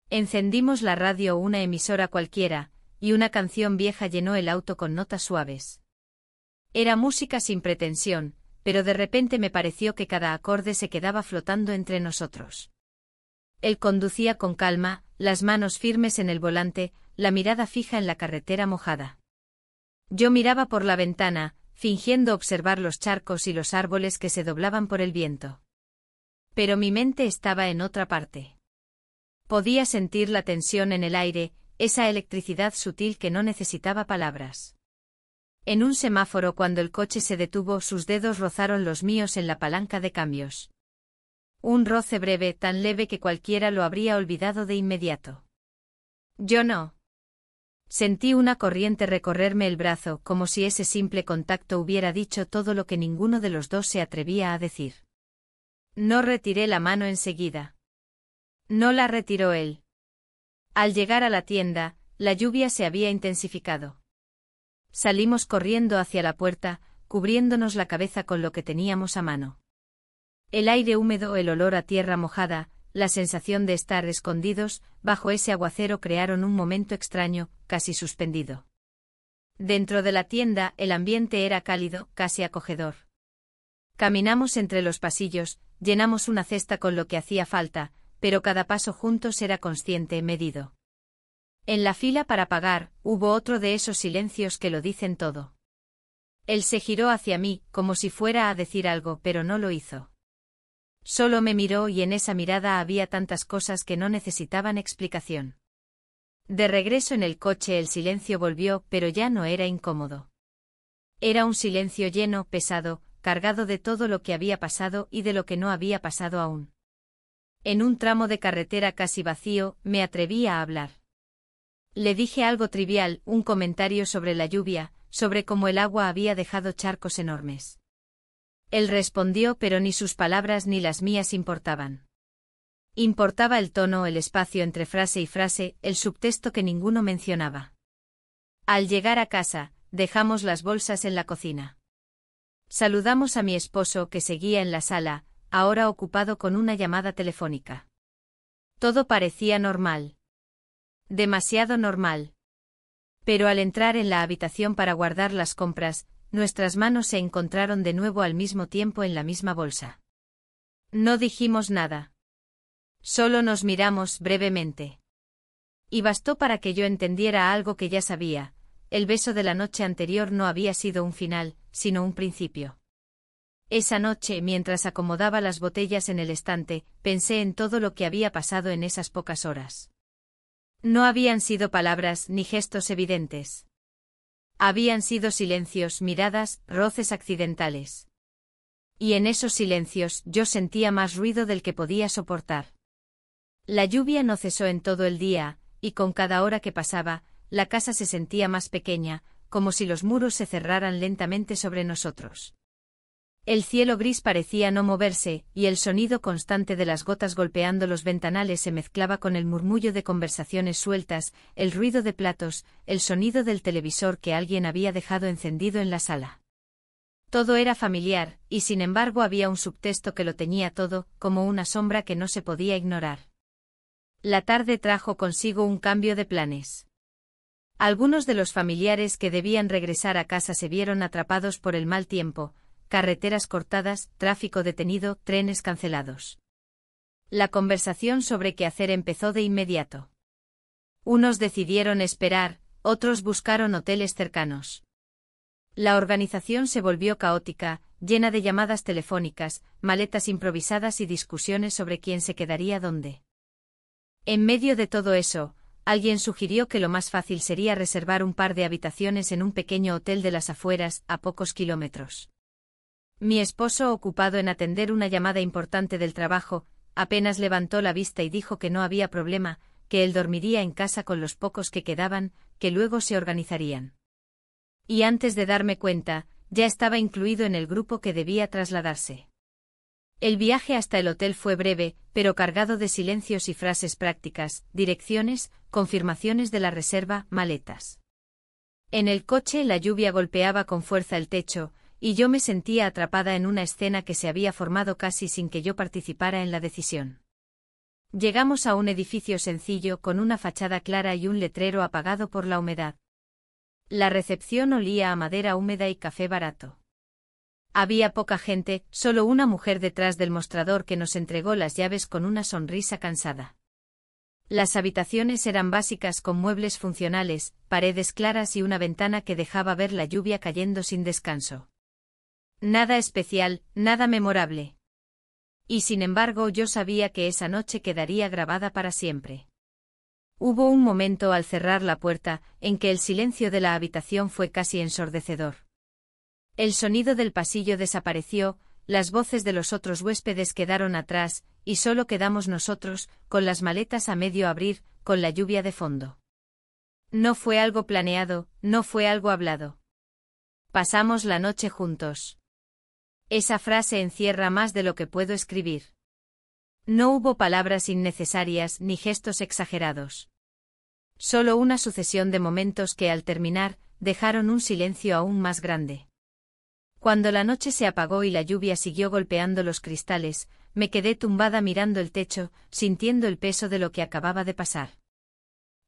Encendimos la radio o una emisora cualquiera, y una canción vieja llenó el auto con notas suaves. Era música sin pretensión, pero de repente me pareció que cada acorde se quedaba flotando entre nosotros. Él conducía con calma, las manos firmes en el volante, la mirada fija en la carretera mojada. Yo miraba por la ventana, fingiendo observar los charcos y los árboles que se doblaban por el viento. Pero mi mente estaba en otra parte. Podía sentir la tensión en el aire, esa electricidad sutil que no necesitaba palabras. En un semáforo, cuando el coche se detuvo, sus dedos rozaron los míos en la palanca de cambios. Un roce breve, tan leve que cualquiera lo habría olvidado de inmediato. Yo no. Sentí una corriente recorrerme el brazo, como si ese simple contacto hubiera dicho todo lo que ninguno de los dos se atrevía a decir. No retiré la mano enseguida. No la retiró él. Al llegar a la tienda, la lluvia se había intensificado. Salimos corriendo hacia la puerta, cubriéndonos la cabeza con lo que teníamos a mano. El aire húmedo, el olor a tierra mojada, la sensación de estar escondidos bajo ese aguacero crearon un momento extraño, casi suspendido. Dentro de la tienda, el ambiente era cálido, casi acogedor. Caminamos entre los pasillos, llenamos una cesta con lo que hacía falta, pero cada paso juntos era consciente, medido. En la fila para pagar, hubo otro de esos silencios que lo dicen todo. Él se giró hacia mí, como si fuera a decir algo, pero no lo hizo. Solo me miró y en esa mirada había tantas cosas que no necesitaban explicación. De regreso en el coche el silencio volvió, pero ya no era incómodo. Era un silencio lleno, pesado, cargado de todo lo que había pasado y de lo que no había pasado aún. En un tramo de carretera casi vacío, me atreví a hablar. Le dije algo trivial, un comentario sobre la lluvia, sobre cómo el agua había dejado charcos enormes. Él respondió, pero ni sus palabras ni las mías importaban. Importaba el tono, el espacio entre frase y frase, el subtexto que ninguno mencionaba. Al llegar a casa, dejamos las bolsas en la cocina. Saludamos a mi esposo, que seguía en la sala, ahora ocupado con una llamada telefónica. Todo parecía normal. Demasiado normal. Pero al entrar en la habitación para guardar las compras, nuestras manos se encontraron de nuevo al mismo tiempo en la misma bolsa. No dijimos nada. Solo nos miramos brevemente. Y bastó para que yo entendiera algo que ya sabía: el beso de la noche anterior no había sido un final, sino un principio. Esa noche, mientras acomodaba las botellas en el estante, pensé en todo lo que había pasado en esas pocas horas. No habían sido palabras ni gestos evidentes. Habían sido silencios, miradas, roces accidentales. Y en esos silencios yo sentía más ruido del que podía soportar. La lluvia no cesó en todo el día, y con cada hora que pasaba, la casa se sentía más pequeña, como si los muros se cerraran lentamente sobre nosotros. El cielo gris parecía no moverse, y el sonido constante de las gotas golpeando los ventanales se mezclaba con el murmullo de conversaciones sueltas, el ruido de platos, el sonido del televisor que alguien había dejado encendido en la sala. Todo era familiar, y sin embargo había un subtexto que lo teñía todo, como una sombra que no se podía ignorar. La tarde trajo consigo un cambio de planes. Algunos de los familiares que debían regresar a casa se vieron atrapados por el mal tiempo: carreteras cortadas, tráfico detenido, trenes cancelados. La conversación sobre qué hacer empezó de inmediato. Unos decidieron esperar, otros buscaron hoteles cercanos. La organización se volvió caótica, llena de llamadas telefónicas, maletas improvisadas y discusiones sobre quién se quedaría dónde. En medio de todo eso, alguien sugirió que lo más fácil sería reservar un par de habitaciones en un pequeño hotel de las afueras, a pocos kilómetros. Mi esposo, ocupado en atender una llamada importante del trabajo, apenas levantó la vista y dijo que no había problema, que él dormiría en casa con los pocos que quedaban, que luego se organizarían. Y antes de darme cuenta, ya estaba incluido en el grupo que debía trasladarse. El viaje hasta el hotel fue breve, pero cargado de silencios y frases prácticas, direcciones, confirmaciones de la reserva, maletas. En el coche la lluvia golpeaba con fuerza el techo, y yo me sentía atrapada en una escena que se había formado casi sin que yo participara en la decisión. Llegamos a un edificio sencillo con una fachada clara y un letrero apagado por la humedad. La recepción olía a madera húmeda y café barato. Había poca gente, solo una mujer detrás del mostrador que nos entregó las llaves con una sonrisa cansada. Las habitaciones eran básicas con muebles funcionales, paredes claras y una ventana que dejaba ver la lluvia cayendo sin descanso. Nada especial, nada memorable. Y sin embargo yo sabía que esa noche quedaría grabada para siempre. Hubo un momento al cerrar la puerta, en que el silencio de la habitación fue casi ensordecedor. El sonido del pasillo desapareció, las voces de los otros huéspedes quedaron atrás, y solo quedamos nosotros, con las maletas a medio abrir, con la lluvia de fondo. No fue algo planeado, no fue algo hablado. Pasamos la noche juntos. Esa frase encierra más de lo que puedo escribir. No hubo palabras innecesarias ni gestos exagerados. Solo una sucesión de momentos que al terminar, dejaron un silencio aún más grande. Cuando la noche se apagó y la lluvia siguió golpeando los cristales, me quedé tumbada mirando el techo, sintiendo el peso de lo que acababa de pasar.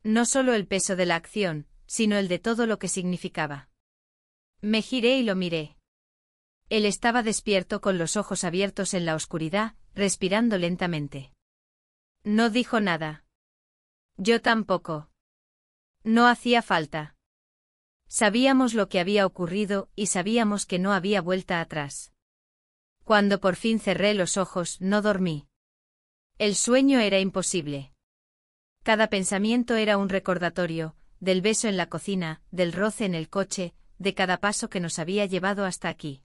No solo el peso de la acción, sino el de todo lo que significaba. Me giré y lo miré. Él estaba despierto con los ojos abiertos en la oscuridad, respirando lentamente. No dijo nada. Yo tampoco. No hacía falta. Sabíamos lo que había ocurrido y sabíamos que no había vuelta atrás. Cuando por fin cerré los ojos, no dormí. El sueño era imposible. Cada pensamiento era un recordatorio, del beso en la cocina, del roce en el coche, de cada paso que nos había llevado hasta aquí.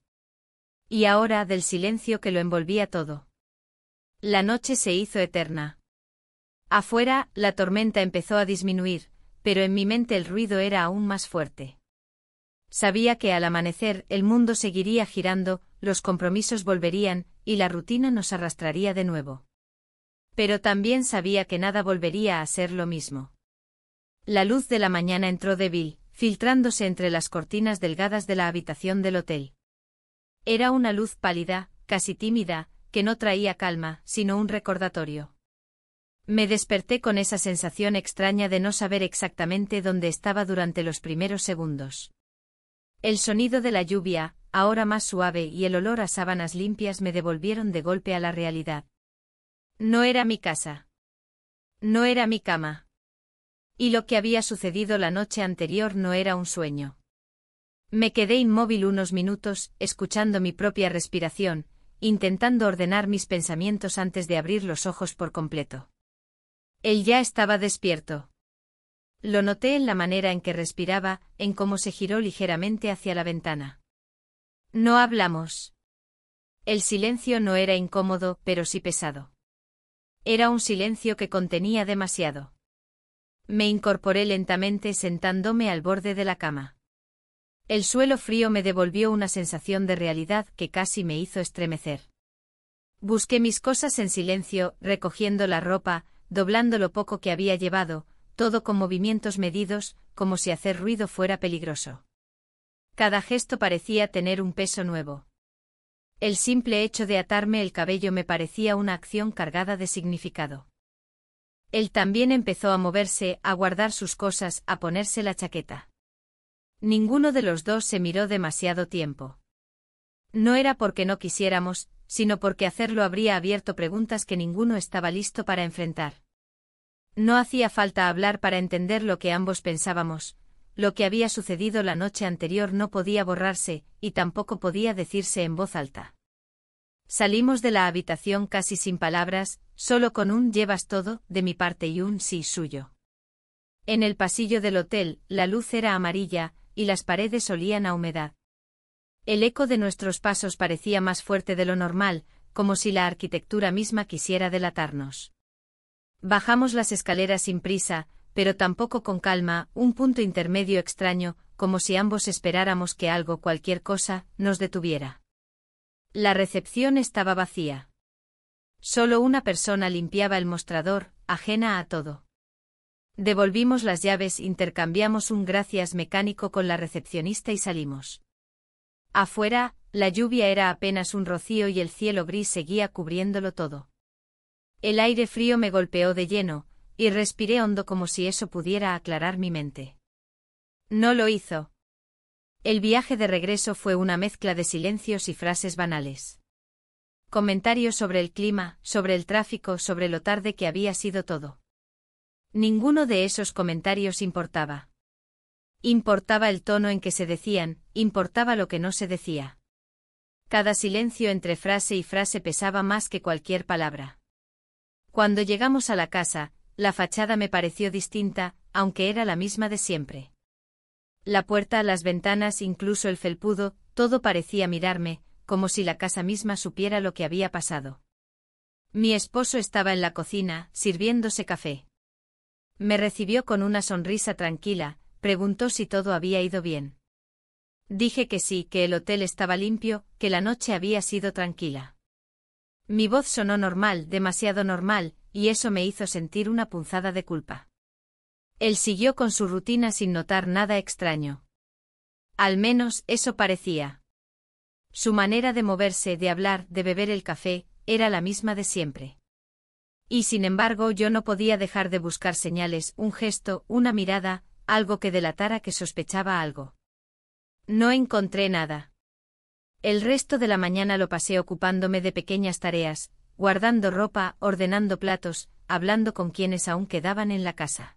Y ahora del silencio que lo envolvía todo. La noche se hizo eterna. Afuera, la tormenta empezó a disminuir, pero en mi mente el ruido era aún más fuerte. Sabía que al amanecer el mundo seguiría girando, los compromisos volverían, y la rutina nos arrastraría de nuevo. Pero también sabía que nada volvería a ser lo mismo. La luz de la mañana entró débil, filtrándose entre las cortinas delgadas de la habitación del hotel. Era una luz pálida, casi tímida, que no traía calma, sino un recordatorio. Me desperté con esa sensación extraña de no saber exactamente dónde estaba durante los primeros segundos. El sonido de la lluvia, ahora más suave, y el olor a sábanas limpias me devolvieron de golpe a la realidad. No era mi casa. No era mi cama. Y lo que había sucedido la noche anterior no era un sueño. Me quedé inmóvil unos minutos, escuchando mi propia respiración, intentando ordenar mis pensamientos antes de abrir los ojos por completo. Él ya estaba despierto. Lo noté en la manera en que respiraba, en cómo se giró ligeramente hacia la ventana. No hablamos. El silencio no era incómodo, pero sí pesado. Era un silencio que contenía demasiado. Me incorporé lentamente sentándome al borde de la cama. El suelo frío me devolvió una sensación de realidad que casi me hizo estremecer. Busqué mis cosas en silencio, recogiendo la ropa, doblando lo poco que había llevado, todo con movimientos medidos, como si hacer ruido fuera peligroso. Cada gesto parecía tener un peso nuevo. El simple hecho de atarme el cabello me parecía una acción cargada de significado. Él también empezó a moverse, a guardar sus cosas, a ponerse la chaqueta. Ninguno de los dos se miró demasiado tiempo. No era porque no quisiéramos, sino porque hacerlo habría abierto preguntas que ninguno estaba listo para enfrentar. No hacía falta hablar para entender lo que ambos pensábamos. Lo que había sucedido la noche anterior no podía borrarse, y tampoco podía decirse en voz alta. Salimos de la habitación casi sin palabras, solo con un «llevas todo» de mi parte y un «sí» suyo. En el pasillo del hotel, la luz era amarilla, y las paredes olían a humedad. El eco de nuestros pasos parecía más fuerte de lo normal, como si la arquitectura misma quisiera delatarnos. Bajamos las escaleras sin prisa, pero tampoco con calma, un punto intermedio extraño, como si ambos esperáramos que algo, cualquier cosa, nos detuviera. La recepción estaba vacía. Solo una persona limpiaba el mostrador, ajena a todo. Devolvimos las llaves, intercambiamos un gracias mecánico con la recepcionista y salimos. Afuera, La lluvia era apenas un rocío y el cielo gris seguía cubriéndolo todo. El aire frío me golpeó de lleno, y respiré hondo como si eso pudiera aclarar mi mente. No lo hizo. El viaje de regreso fue una mezcla de silencios y frases banales. Comentarios sobre el clima, sobre el tráfico, sobre lo tarde que había sido todo. Ninguno de esos comentarios importaba. Importaba el tono en que se decían, importaba lo que no se decía. Cada silencio entre frase y frase pesaba más que cualquier palabra. Cuando llegamos a la casa, la fachada me pareció distinta, aunque era la misma de siempre. La puerta, las ventanas, incluso el felpudo, todo parecía mirarme, como si la casa misma supiera lo que había pasado. Mi esposo estaba en la cocina, sirviéndose café. Me recibió con una sonrisa tranquila, preguntó si todo había ido bien. Dije que sí, que el hotel estaba limpio, que la noche había sido tranquila. Mi voz sonó normal, demasiado normal, y eso me hizo sentir una punzada de culpa. Él siguió con su rutina sin notar nada extraño. Al menos eso parecía. Su manera de moverse, de hablar, de beber el café, era la misma de siempre. Y sin embargo yo no podía dejar de buscar señales, un gesto, una mirada, algo que delatara que sospechaba algo. No encontré nada. El resto de la mañana lo pasé ocupándome de pequeñas tareas, guardando ropa, ordenando platos, hablando con quienes aún quedaban en la casa.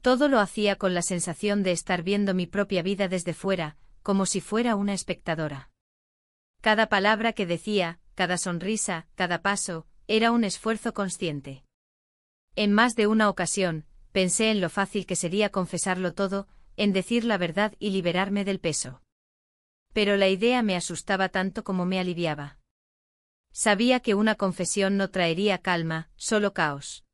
Todo lo hacía con la sensación de estar viendo mi propia vida desde fuera, como si fuera una espectadora. Cada palabra que decía, cada sonrisa, cada paso, era un esfuerzo consciente. En más de una ocasión, pensé en lo fácil que sería confesarlo todo, en decir la verdad y liberarme del peso. Pero la idea me asustaba tanto como me aliviaba. Sabía que una confesión no traería calma, solo caos.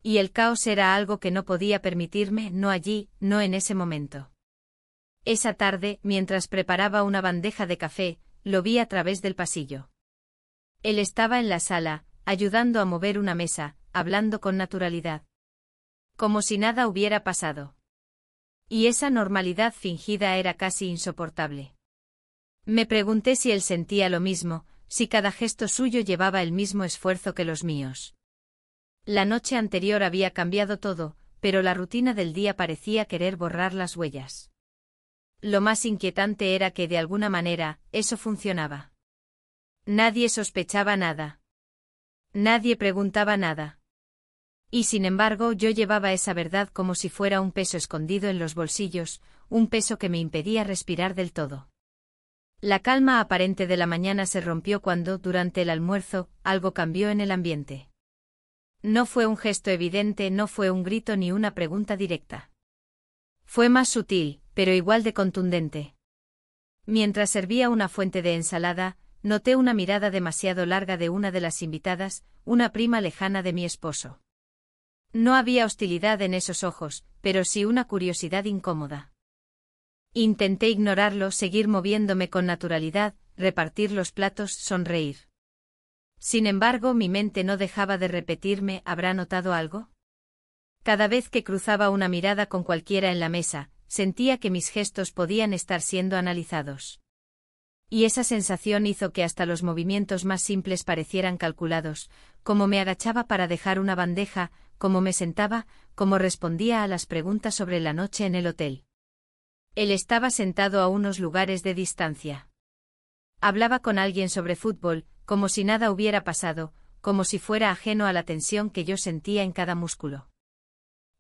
Y el caos era algo que no podía permitirme, no allí, no en ese momento. Esa tarde, mientras preparaba una bandeja de café, lo vi a través del pasillo. Él estaba en la sala, ayudando a mover una mesa, hablando con naturalidad. Como si nada hubiera pasado. Y esa normalidad fingida era casi insoportable. Me pregunté si él sentía lo mismo, si cada gesto suyo llevaba el mismo esfuerzo que los míos. La noche anterior había cambiado todo, pero la rutina del día parecía querer borrar las huellas. Lo más inquietante era que de alguna manera, eso funcionaba. Nadie sospechaba nada. Nadie preguntaba nada. Y sin embargo yo llevaba esa verdad como si fuera un peso escondido en los bolsillos, un peso que me impedía respirar del todo. La calma aparente de la mañana se rompió cuando, durante el almuerzo, algo cambió en el ambiente. No fue un gesto evidente, no fue un grito ni una pregunta directa. Fue más sutil, pero igual de contundente. Mientras servía una fuente de ensalada, noté una mirada demasiado larga de una de las invitadas, una prima lejana de mi esposo. No había hostilidad en esos ojos, pero sí una curiosidad incómoda. Intenté ignorarlo, seguir moviéndome con naturalidad, repartir los platos, sonreír. Sin embargo, mi mente no dejaba de repetirme, ¿habrá notado algo? Cada vez que cruzaba una mirada con cualquiera en la mesa, sentía que mis gestos podían estar siendo analizados. Y esa sensación hizo que hasta los movimientos más simples parecieran calculados, como me agachaba para dejar una bandeja, cómo me sentaba, cómo respondía a las preguntas sobre la noche en el hotel. Él estaba sentado a unos lugares de distancia. Hablaba con alguien sobre fútbol, como si nada hubiera pasado, como si fuera ajeno a la tensión que yo sentía en cada músculo.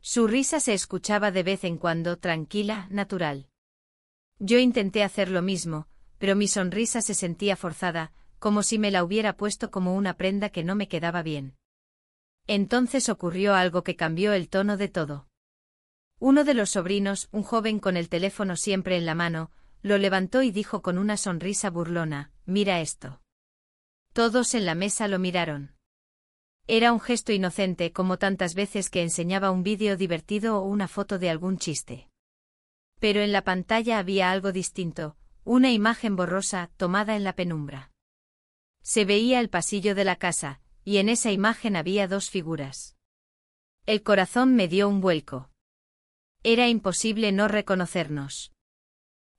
Su risa se escuchaba de vez en cuando, tranquila, natural. Yo intenté hacer lo mismo, pero mi sonrisa se sentía forzada, como si me la hubiera puesto como una prenda que no me quedaba bien. Entonces ocurrió algo que cambió el tono de todo. Uno de los sobrinos, un joven con el teléfono siempre en la mano, lo levantó y dijo con una sonrisa burlona, «Mira esto». Todos en la mesa lo miraron. Era un gesto inocente como tantas veces que enseñaba un vídeo divertido o una foto de algún chiste. Pero en la pantalla había algo distinto, una imagen borrosa, tomada en la penumbra. Se veía el pasillo de la casa, y en esa imagen había dos figuras. El corazón me dio un vuelco. Era imposible no reconocernos.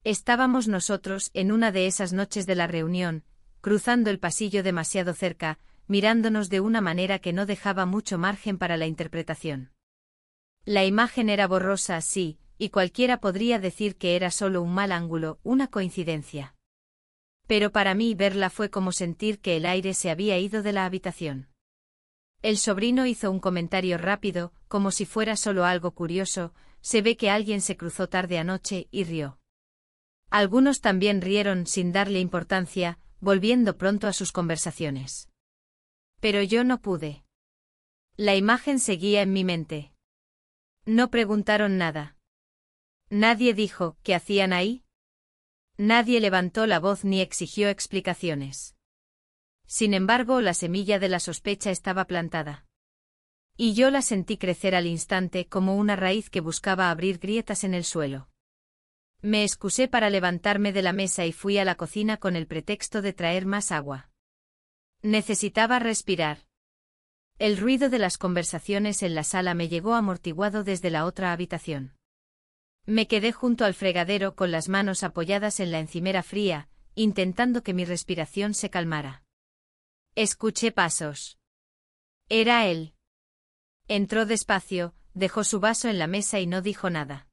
Estábamos nosotros en una de esas noches de la reunión, cruzando el pasillo demasiado cerca, mirándonos de una manera que no dejaba mucho margen para la interpretación. La imagen era borrosa, sí, y cualquiera podría decir que era solo un mal ángulo, una coincidencia. Pero para mí verla fue como sentir que el aire se había ido de la habitación. El sobrino hizo un comentario rápido, como si fuera solo algo curioso: se ve que alguien se cruzó tarde anoche, y rió. Algunos también rieron sin darle importancia, volviendo pronto a sus conversaciones. Pero yo no pude. La imagen seguía en mi mente. No preguntaron nada. Nadie dijo ¿qué hacían ahí? Nadie levantó la voz ni exigió explicaciones. Sin embargo, la semilla de la sospecha estaba plantada. Y yo la sentí crecer al instante como una raíz que buscaba abrir grietas en el suelo. Me excusé para levantarme de la mesa y fui a la cocina con el pretexto de traer más agua. Necesitaba respirar. El ruido de las conversaciones en la sala me llegó amortiguado desde la otra habitación. Me quedé junto al fregadero con las manos apoyadas en la encimera fría, intentando que mi respiración se calmara. Escuché pasos. Era él. Entró despacio, dejó su vaso en la mesa y no dijo nada.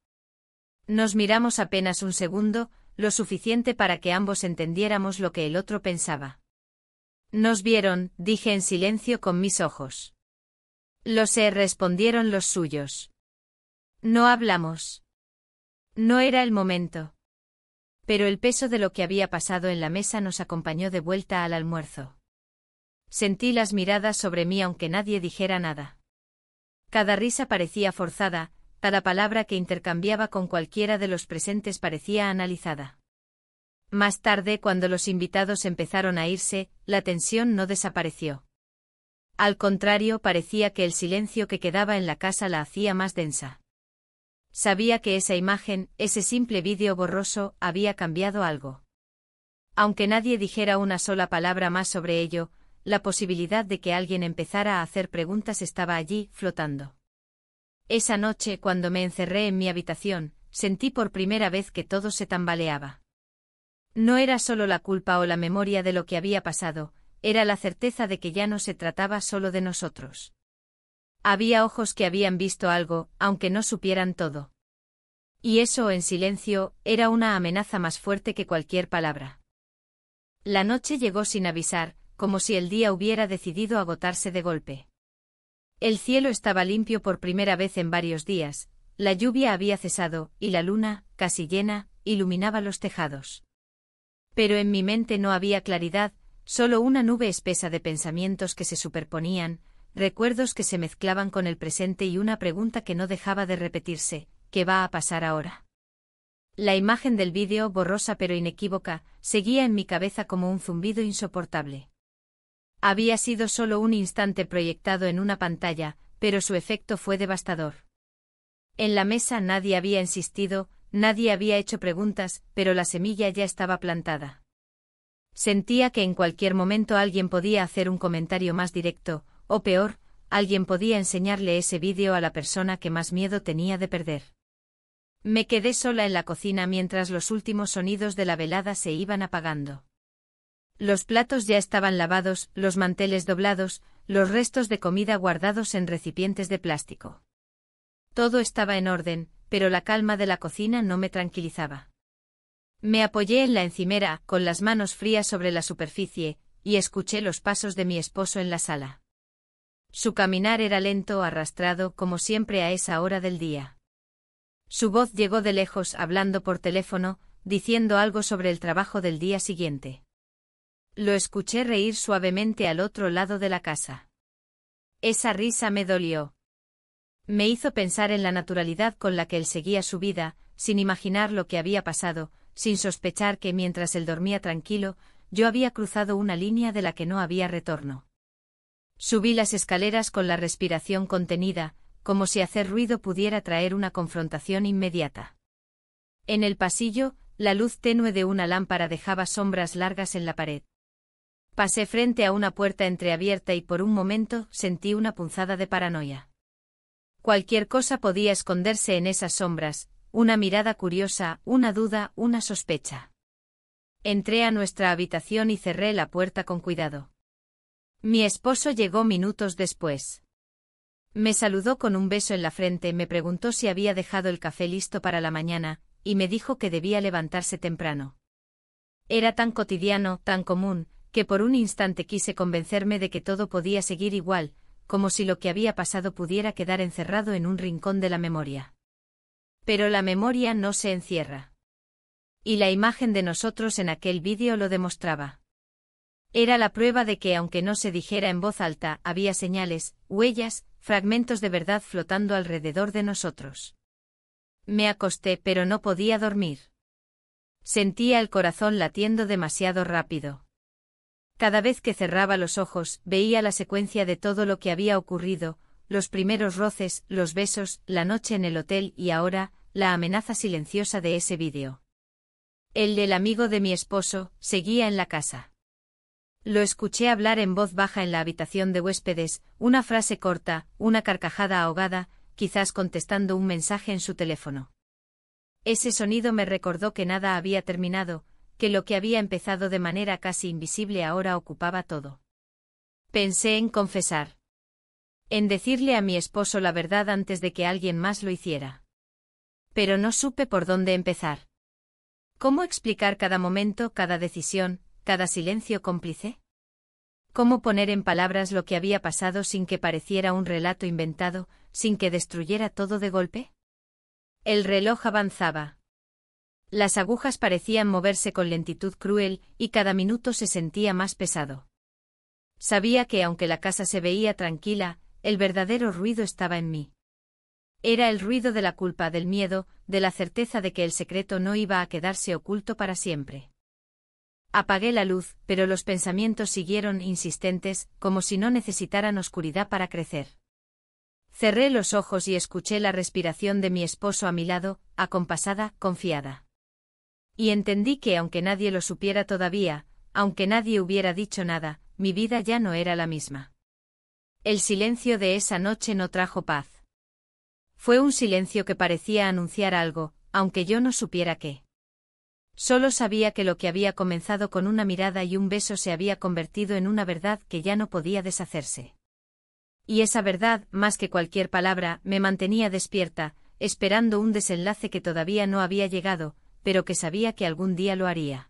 Nos miramos apenas un segundo, lo suficiente para que ambos entendiéramos lo que el otro pensaba. Nos vieron, dije en silencio con mis ojos. Lo sé, respondieron los suyos. No hablamos. No era el momento. Pero el peso de lo que había pasado en la mesa nos acompañó de vuelta al almuerzo. Sentí las miradas sobre mí aunque nadie dijera nada. Cada risa parecía forzada, cada palabra que intercambiaba con cualquiera de los presentes parecía analizada. Más tarde, cuando los invitados empezaron a irse, la tensión no desapareció. Al contrario, parecía que el silencio que quedaba en la casa la hacía más densa. Sabía que esa imagen, ese simple vídeo borroso, había cambiado algo. Aunque nadie dijera una sola palabra más sobre ello, la posibilidad de que alguien empezara a hacer preguntas estaba allí, flotando. Esa noche, cuando me encerré en mi habitación, sentí por primera vez que todo se tambaleaba. No era solo la culpa o la memoria de lo que había pasado, era la certeza de que ya no se trataba solo de nosotros. Había ojos que habían visto algo, aunque no supieran todo. Y eso, en silencio, era una amenaza más fuerte que cualquier palabra. La noche llegó sin avisar, como si el día hubiera decidido agotarse de golpe. El cielo estaba limpio por primera vez en varios días, la lluvia había cesado, y la luna, casi llena, iluminaba los tejados. Pero en mi mente no había claridad, solo una nube espesa de pensamientos que se superponían, recuerdos que se mezclaban con el presente y una pregunta que no dejaba de repetirse: ¿qué va a pasar ahora? La imagen del vídeo, borrosa pero inequívoca, seguía en mi cabeza como un zumbido insoportable. Había sido solo un instante proyectado en una pantalla, pero su efecto fue devastador. En la mesa nadie había insistido, nadie había hecho preguntas, pero la semilla ya estaba plantada. Sentía que en cualquier momento alguien podía hacer un comentario más directo, o peor, alguien podía enseñarle ese vídeo a la persona que más miedo tenía de perder. Me quedé sola en la cocina mientras los últimos sonidos de la velada se iban apagando. Los platos ya estaban lavados, los manteles doblados, los restos de comida guardados en recipientes de plástico. Todo estaba en orden, pero la calma de la cocina no me tranquilizaba. Me apoyé en la encimera, con las manos frías sobre la superficie, y escuché los pasos de mi esposo en la sala. Su caminar era lento, arrastrado, como siempre a esa hora del día. Su voz llegó de lejos, hablando por teléfono, diciendo algo sobre el trabajo del día siguiente. Lo escuché reír suavemente al otro lado de la casa. Esa risa me dolió. Me hizo pensar en la naturalidad con la que él seguía su vida, sin imaginar lo que había pasado, sin sospechar que mientras él dormía tranquilo, yo había cruzado una línea de la que no había retorno. Subí las escaleras con la respiración contenida, como si hacer ruido pudiera traer una confrontación inmediata. En el pasillo, la luz tenue de una lámpara dejaba sombras largas en la pared. Pasé frente a una puerta entreabierta y por un momento sentí una punzada de paranoia. Cualquier cosa podía esconderse en esas sombras, una mirada curiosa, una duda, una sospecha. Entré a nuestra habitación y cerré la puerta con cuidado. Mi esposo llegó minutos después. Me saludó con un beso en la frente, me preguntó si había dejado el café listo para la mañana, y me dijo que debía levantarse temprano. Era tan cotidiano, tan común, que por un instante quise convencerme de que todo podía seguir igual, como si lo que había pasado pudiera quedar encerrado en un rincón de la memoria. Pero la memoria no se encierra. Y la imagen de nosotros en aquel vídeo lo demostraba. Era la prueba de que, aunque no se dijera en voz alta, había señales, huellas, fragmentos de verdad flotando alrededor de nosotros. Me acosté, pero no podía dormir. Sentía el corazón latiendo demasiado rápido. Cada vez que cerraba los ojos, veía la secuencia de todo lo que había ocurrido, los primeros roces, los besos, la noche en el hotel y ahora, la amenaza silenciosa de ese vídeo. El del amigo de mi esposo seguía en la casa. Lo escuché hablar en voz baja en la habitación de huéspedes, una frase corta, una carcajada ahogada, quizás contestando un mensaje en su teléfono. Ese sonido me recordó que nada había terminado, que lo que había empezado de manera casi invisible ahora ocupaba todo. Pensé en confesar. En decirle a mi esposo la verdad antes de que alguien más lo hiciera. Pero no supe por dónde empezar. ¿Cómo explicar cada momento, cada decisión, cada silencio cómplice? ¿Cómo poner en palabras lo que había pasado sin que pareciera un relato inventado, sin que destruyera todo de golpe? El reloj avanzaba. Las agujas parecían moverse con lentitud cruel, y cada minuto se sentía más pesado. Sabía que aunque la casa se veía tranquila, el verdadero ruido estaba en mí. Era el ruido de la culpa, del miedo, de la certeza de que el secreto no iba a quedarse oculto para siempre. Apagué la luz, pero los pensamientos siguieron insistentes, como si no necesitaran oscuridad para crecer. Cerré los ojos y escuché la respiración de mi esposo a mi lado, acompasada, confiada. Y entendí que aunque nadie lo supiera todavía, aunque nadie hubiera dicho nada, mi vida ya no era la misma. El silencio de esa noche no trajo paz. Fue un silencio que parecía anunciar algo, aunque yo no supiera qué. Solo sabía que lo que había comenzado con una mirada y un beso se había convertido en una verdad que ya no podía deshacerse. Y esa verdad, más que cualquier palabra, me mantenía despierta, esperando un desenlace que todavía no había llegado, pero que sabía que algún día lo haría.